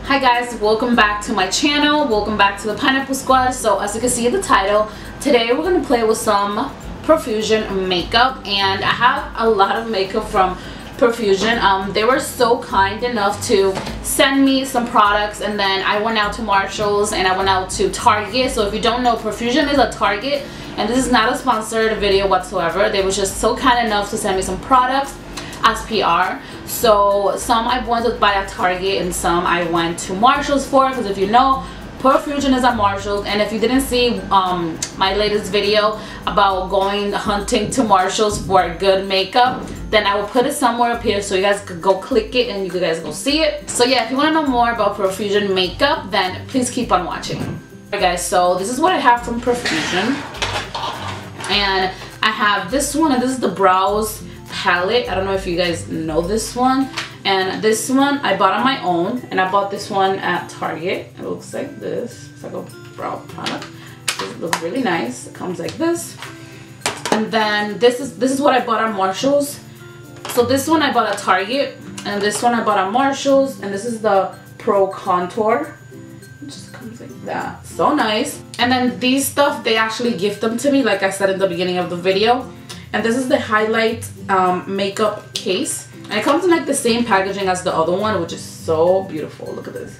Hi guys, welcome back to my channel, welcome back to the Pineapple Squad. So as you can see in the title, today we're going to play with some Profusion makeup, and I have a lot of makeup from Profusion. They were so kind enough to send me some products, and then I went out to Marshall's and I went out to Target. So if you don't know, Profusion is a Target, and this is not a sponsored video whatsoever. They were just so kind enough to send me some products as PR. So some I went to buy at Target and some I went to Marshall's for, because if you know, Profusion is at Marshall's. And if you didn't see my latest video about going hunting to Marshall's for good makeup, then I will put it somewhere up here so you guys could go click it and you guys go see it. So yeah, if you want to know more about Profusion makeup, then please keep on watching. Alright guys, so this is what I have from Profusion, and I have this one, and this is the brows palette. I don't know if you guys know this one, and this one I bought on my own, and I bought this one at Target. It looks like this. It's like a brow product. It looks really nice. It comes like this. And then this is what I bought on Marshall's. So this one I bought at Target, and this one I bought on Marshall's, and this is the Pro Contour. It just comes like that. So nice. And then these stuff, they actually gift them to me, like I said in the beginning of the video. And this is the highlight makeup case, and it comes in like the same packaging as the other one, which is so beautiful. Look at this.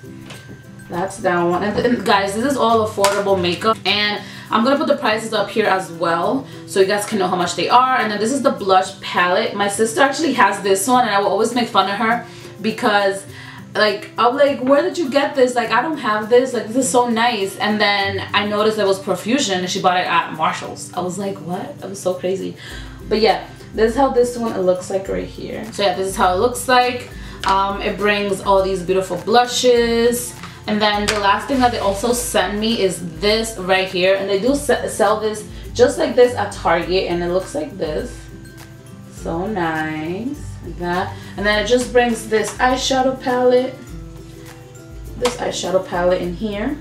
That's that one. And guys, this is all affordable makeup, and I'm gonna put the prices up here as well so you guys can know how much they are. And then this is the blush palette. My sister actually has this one, and I will always make fun of her because like I'm like, where did you get this? Like, I don't have this. Like, this is so nice. And then I noticed it was Profusion, and she bought it at Marshall's. I was like, what? That was so crazy. But yeah, this is how this one looks like right here. So yeah, this is how it looks like. It brings all these beautiful blushes. And then the last thing that they also send me is this right here, and they do sell this just like this at Target, and it looks like this. So nice. Like that. And then it just brings this eyeshadow palette. This eyeshadow palette in here.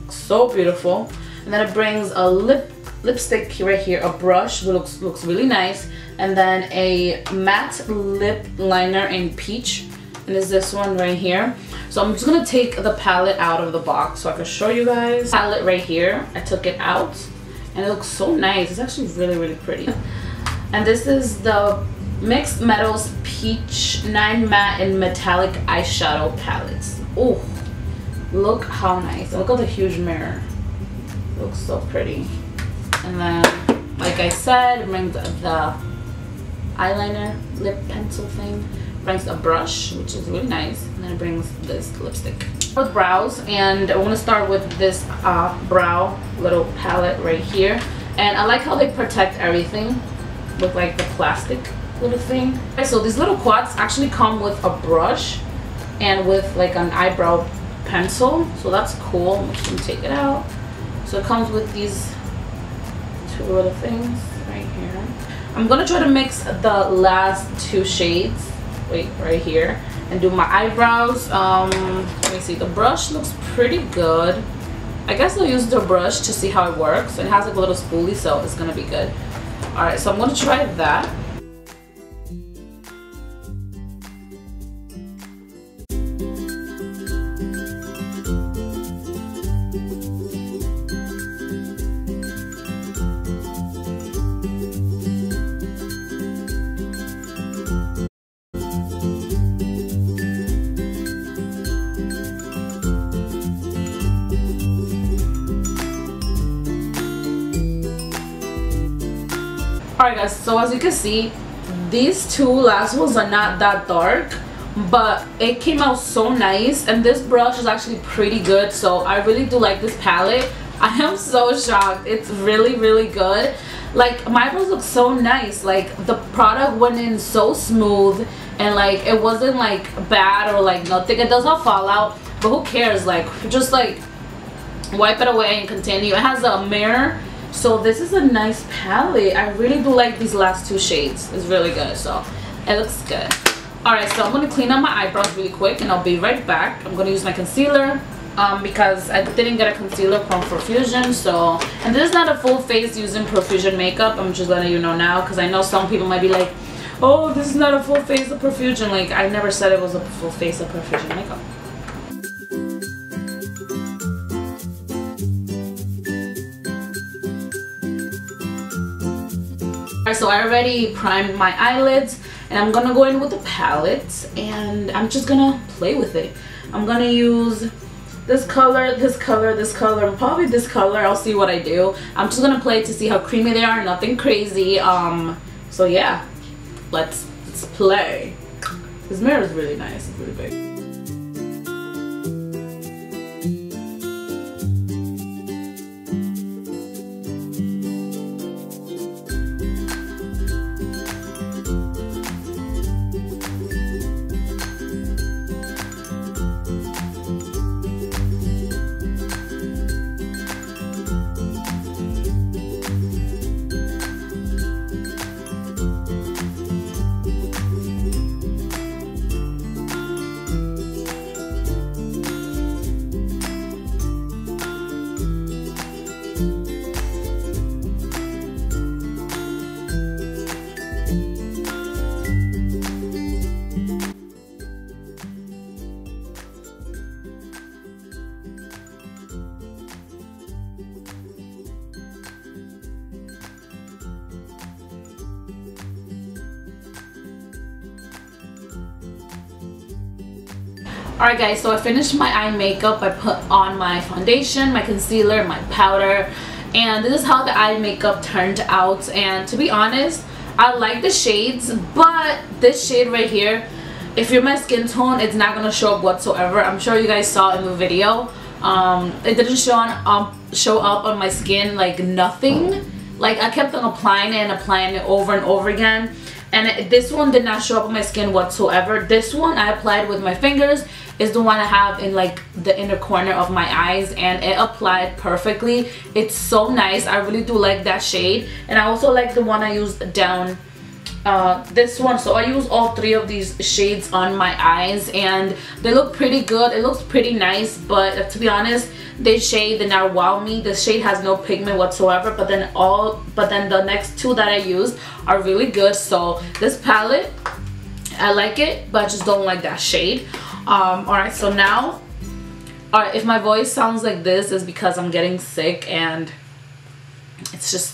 So beautiful. And then it brings a lipstick right here, a brush, which looks really nice. And then a matte lip liner in peach. And there's this one right here. So I'm just gonna take the palette out of the box so I can show you guys. Palette right here. I took it out, and it looks so nice. It's actually really pretty. And this is the Mixed Metals Peach 9 Matte and Metallic Eyeshadow Palettes. Oh, look how nice. Look at the huge mirror. It looks so pretty. And then, like I said, it brings the eyeliner, lip pencil thing. It brings a brush, which is really nice. And then it brings this lipstick. With brows, and I want to start with this brow little palette right here. And I like how they protect everything with like the plastic little thing. Okay, so these little quads actually come with a brush and with like an eyebrow pencil, so that's cool. I'm just gonna take it out. So it comes with these two little things right here. I'm gonna try to mix the last two shades, wait, right here, and do my eyebrows. Let me see, the brush looks pretty good. I guess I'll use the brush to see how it works. It has like a little spoolie, so it's gonna be good. Alright, so I'm gonna try that. Alright guys, so as you can see, these two last ones are not that dark, but it came out so nice, and this brush is actually pretty good, so I really do like this palette. I am so shocked. It's really good. Like, my eyebrows look so nice. Like, the product went in so smooth, and like it wasn't like bad or like nothing. It does not fall out, but who cares? Like, just like wipe it away and continue. It has a mirror. So this is a nice palette. I really do like these last two shades. It's really good, so it looks good. Alright, so I'm going to clean up my eyebrows really quick, and I'll be right back. I'm going to use my concealer because I didn't get a concealer from Profusion. So, and this is not a full face using Profusion makeup. I'm just letting you know now, because I know some people might be like, oh, this is not a full face of Profusion. Like, I never said it was a full face of Profusion makeup. Alright, so I already primed my eyelids, and I'm gonna go in with the palette, and I'm just gonna play with it. I'm gonna use this color, this color, this color, and probably this color. I'll see what I do. I'm just gonna play to see how creamy they are, nothing crazy. So yeah, let's play. This mirror is really nice, it's really big. Alright guys, so I finished my eye makeup. I put on my foundation, my concealer, my powder, and this is how the eye makeup turned out. And to be honest, I like the shades, but this shade right here, if you're my skin tone, it's not gonna show up whatsoever. I'm sure you guys saw in the video. It didn't show up on my skin like nothing. Like I kept on applying it over and over again, and this one did not show up on my skin whatsoever. This one I applied with my fingers, is the one I have in like the inner corner of my eyes, and it applied perfectly. It's so nice. I really do like that shade, and I also like the one I used down this one. So I use all three of these shades on my eyes, and they look pretty good. It looks pretty nice, but to be honest, this shade did not wow me. The shade has no pigment whatsoever, but then the next two that I used are really good. So this palette, I like it, but I just don't like that shade. Alright, so now, alright, if my voice sounds like this, is because I'm getting sick, and it's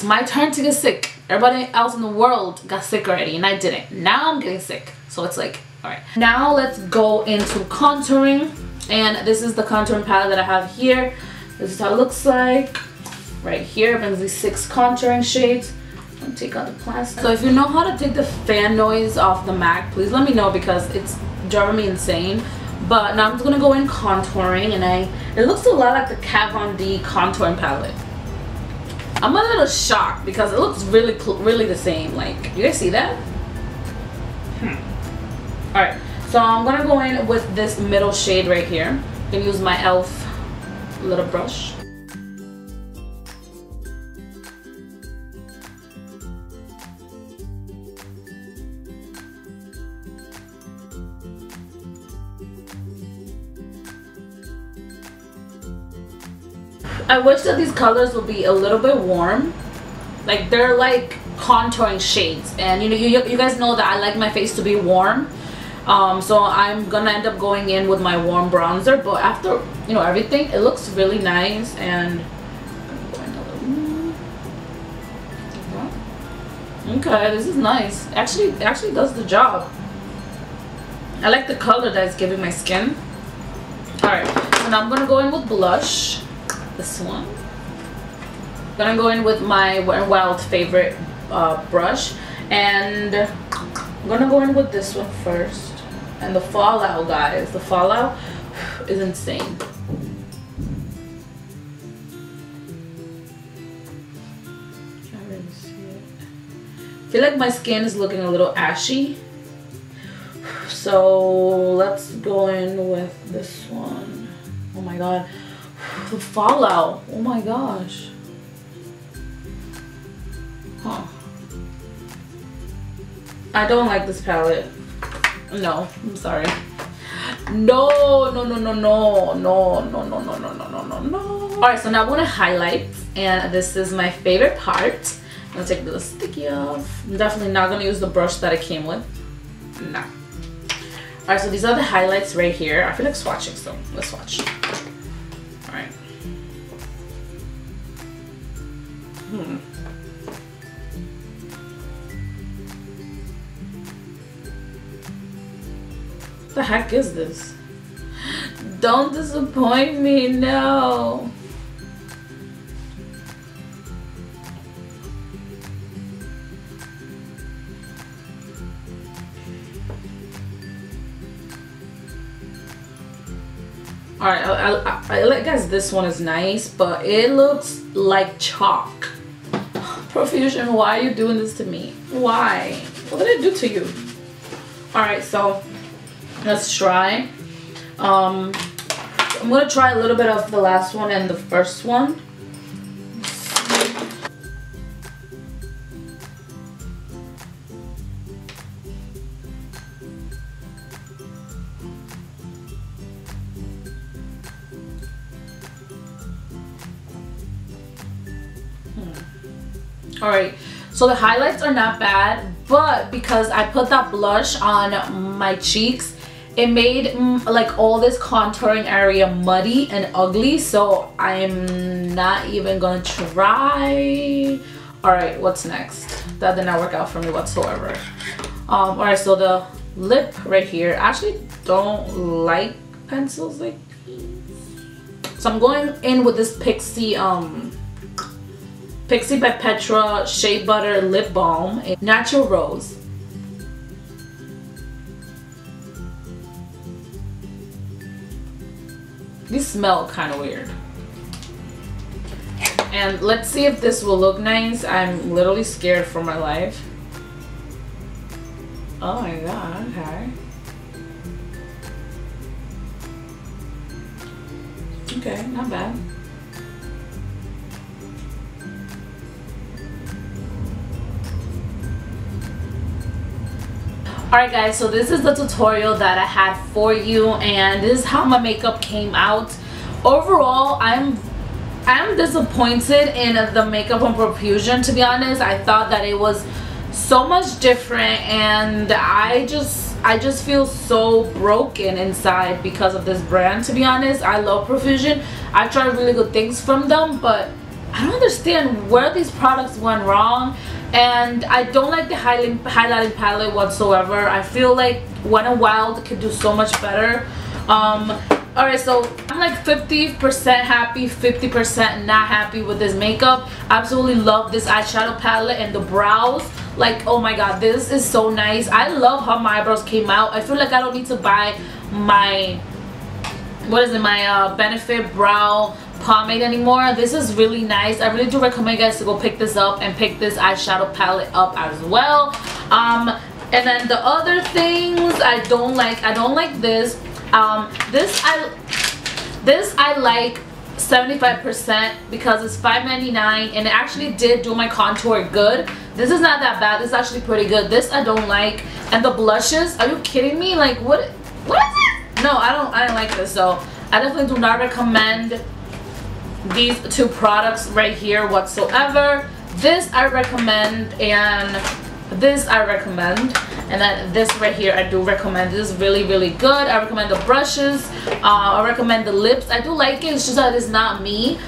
my turn to get sick. Everybody else in the world got sick already, and I didn't. Now I'm getting sick, so it's like, alright. Now let's go into contouring, and this is the contouring palette that I have here. This is how it looks like. Right here, brings these 6 contouring shades. I'll take out the plastic. So if you know how to take the fan noise off the Mac, please let me know, because it's driving me insane. But now I'm just gonna go in contouring, and it looks a lot like the Kat Von D contouring palette. I'm a little shocked because it looks really the same. Like, you guys see that? Alright, so I'm gonna go in with this middle shade right here. I'm gonna use my e.l.f. little brush. I wish that these colors would be a little bit warm. Like, they're like contouring shades, and you guys know that I like my face to be warm. So I'm gonna end up going in with my warm bronzer, but after everything, it looks really nice. And okay, this is nice. Actually does the job. I like the color that it's giving my skin. Alright, so now I'm gonna go in with blush. This one. I'm gonna go in with my Wet n Wild favorite brush, and I'm gonna go in with this one first. And the fallout, guys, the fallout is insane. Can't really see it. I feel like my skin is looking a little ashy, so let's go in with this one. Oh my god. The fallout, oh my gosh. Huh. I don't like this palette. No, I'm sorry. No. Alright, so now I'm gonna highlight, and this is my favorite part. I'm gonna take the sticky off. I'm definitely not gonna use the brush that I came with. Nah. Alright, so these are the highlights right here. I feel like swatching, so let's swatch. Alright. The heck is this? Don't disappoint me, no. Alright, I guess this one is nice, but it looks like chalk. Profusion, why are you doing this to me? Why? What did I do to you? Alright, so let's try. I'm gonna try a little bit of the last one and the first one. Alright, so the highlights are not bad, but because I put that blush on my cheeks, it made like all this contouring area muddy and ugly, so I'm not even gonna try. Alright, what's next? That did not work out for me whatsoever. Alright, so the lip right here, I actually don't like pencils like these. So I'm going in with this Pixie by Petra Shea Butter Lip Balm, Natural Rose. These smell kind of weird. And let's see if this will look nice. I'm literally scared for my life. Oh my god, okay. Okay, not bad. Alright guys, so this is the tutorial that I had for you, and this is how my makeup came out. Overall, I'm disappointed in the makeup on Profusion, to be honest. I thought that it was so much different, and I just feel so broken inside because of this brand, to be honest. I love Profusion. I tried really good things from them, but I don't understand where these products went wrong. And I don't like the highlighting palette whatsoever. I feel like Wet n Wild could do so much better. Alright, so I'm like 50% happy, 50% not happy with this makeup. Absolutely love this eyeshadow palette and the brows. Like, oh my god, this is so nice. I love how my eyebrows came out. I feel like I don't need to buy my, my Benefit brow pomade anymore. This is really nice. I really do recommend you guys to go pick this up and pick this eyeshadow palette up as well. And then the other things I don't like this. This I like 75% because it's $5.99 and it actually did do my contour good. This is not that bad. This is actually pretty good. This I don't like. And the blushes, are you kidding me? Like what is it? No, I don't like this. So I definitely do not recommend these two products right here whatsoever. This I recommend, and this I recommend, and then this right here I do recommend. This is really good. I recommend the brushes. I recommend the lips. I do like it. It's just that it's not me.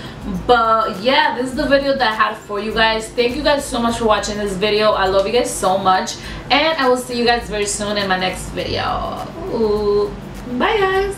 But yeah, this is the video that I had for you guys. Thank you guys so much for watching this video. I love you guys so much, and I will see you guys very soon in my next video. Ooh, bye guys.